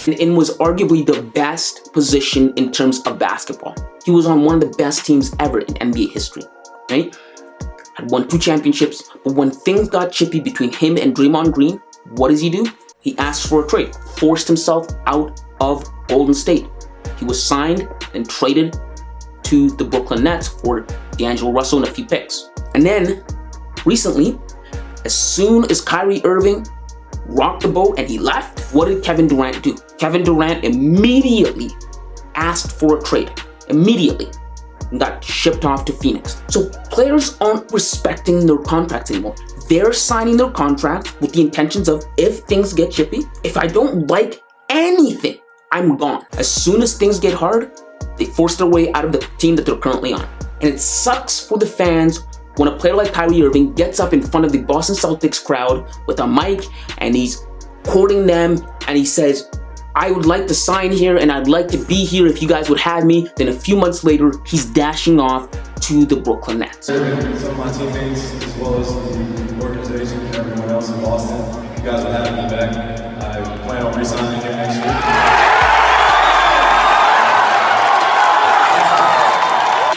and was arguably the best position in terms of basketball. He was on one of the best teams ever in NBA history, right? Had won 2 championships, but when things got chippy between him and Draymond Green, what does he do? He asked for a trade, forced himself out of Golden State. He was signed and traded to the Brooklyn Nets for D'Angelo Russell and a few picks. And then, recently, as soon as Kyrie Irving rocked the boat and he left, what did Kevin Durant do? Kevin Durant immediately asked for a trade. Immediately. And got shipped off to Phoenix. So players aren't respecting their contracts anymore. They're signing their contracts with the intentions of, if things get chippy, if I don't like anything, I'm gone. As soon as things get hard, they force their way out of the team that they're currently on. And it sucks for the fans when a player like Kyrie Irving gets up in front of the Boston Celtics crowd with a mic and he's courting them and he says, I would like to sign here and I'd like to be here if you guys would have me. Then a few months later, he's dashing off to the Brooklyn Nets. Some of my teammates, as well as the organization and everyone else in Boston, you guys will have me back. I plan on re-signing here next year.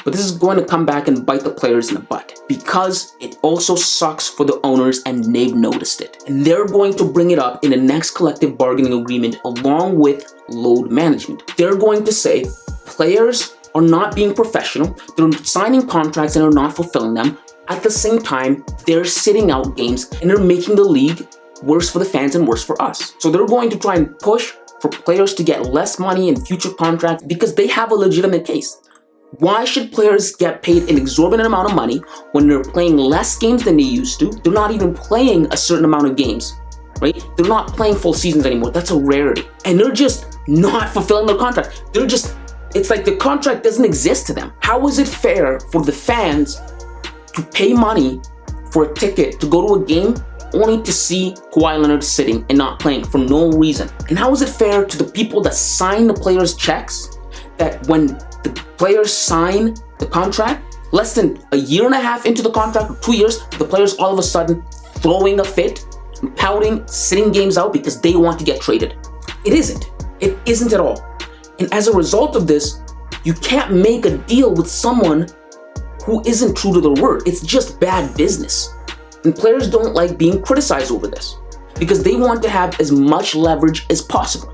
But this is going to come back and bite the players in the butt because it also sucks for the owners and they've noticed it. And they're going to bring it up in the next collective bargaining agreement along with load management. They're going to say players are not being professional, they're signing contracts and are not fulfilling them. At the same time, they're sitting out games and they're making the league worse for the fans and worse for us. So they're going to try and push for players to get less money in future contracts because they have a legitimate case. Why should players get paid an exorbitant amount of money when they're playing less games than they used to? They're not even playing a certain amount of games, right? They're not playing full seasons anymore. That's a rarity. And they're just not fulfilling their contract. It's like the contract doesn't exist to them. How is it fair for the fans to pay money for a ticket to go to a game only to see Kawhi Leonard sitting and not playing for no reason? And how is it fair to the people that sign the players' checks that when the players sign the contract, less than a year and a half into the contract, or 2 years, the players all of a sudden throwing a fit, and pouting, sitting games out because they want to get traded? It isn't. It isn't at all. And as a result of this, you can't make a deal with someone who isn't true to their word. It's just bad business. And players don't like being criticized over this because they want to have as much leverage as possible.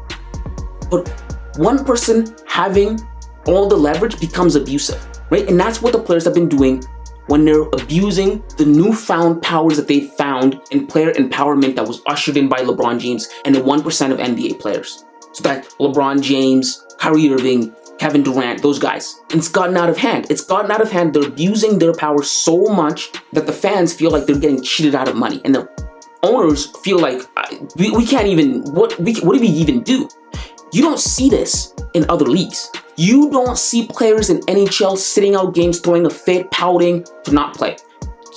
But one person having all the leverage becomes abusive, right? And that's what the players have been doing when they're abusing the newfound powers that they found in player empowerment that was ushered in by LeBron James and the 1% of NBA players. So that LeBron James, Kyrie Irving, Kevin Durant, those guys. And it's gotten out of hand. It's gotten out of hand. They're abusing their power so much that the fans feel like they're getting cheated out of money. And the owners feel like, we can't even, what do we even do? You don't see this in other leagues. You don't see players in NHL sitting out games, throwing a fit, pouting to not play.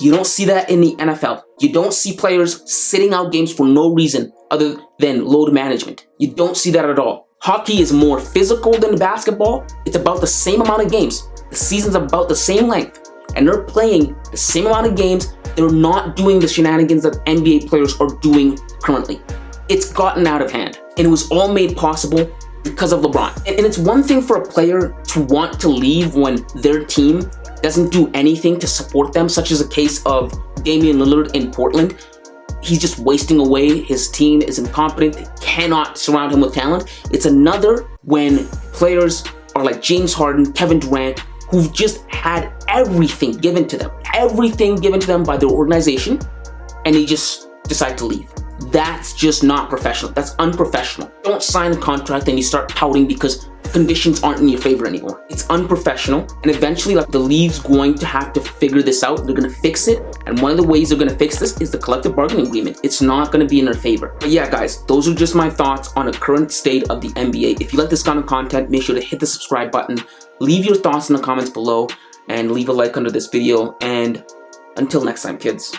You don't see that in the NFL. You don't see players sitting out games for no reason other than load management. You don't see that at all. Hockey is more physical than basketball. It's about the same amount of games. The season's about the same length. And they're playing the same amount of games. They're not doing the shenanigans that NBA players are doing currently. It's gotten out of hand. And it was all made possible because of LeBron. And it's one thing for a player to want to leave when their team doesn't do anything to support them, such as a case of Damian Lillard in Portland. He's just wasting away. His team is incompetent. They cannot surround him with talent. It's another when players are like James Harden, Kevin Durant, who've just had everything given to them by their organization, and they just decide to leave. That's just not professional. That's unprofessional. Don't sign a contract and you start pouting because the conditions aren't in your favor anymore. It's unprofessional, and eventually the league's going to have to figure this out. They're going to fix it, and one of the ways they're going to fix this is the collective bargaining agreement. It's not going to be in their favor. But yeah, guys, those are just my thoughts on the current state of the NBA. If you like this kind of content, make sure to hit the subscribe button, leave your thoughts in the comments below, and leave a like under this video. And until next time, kids.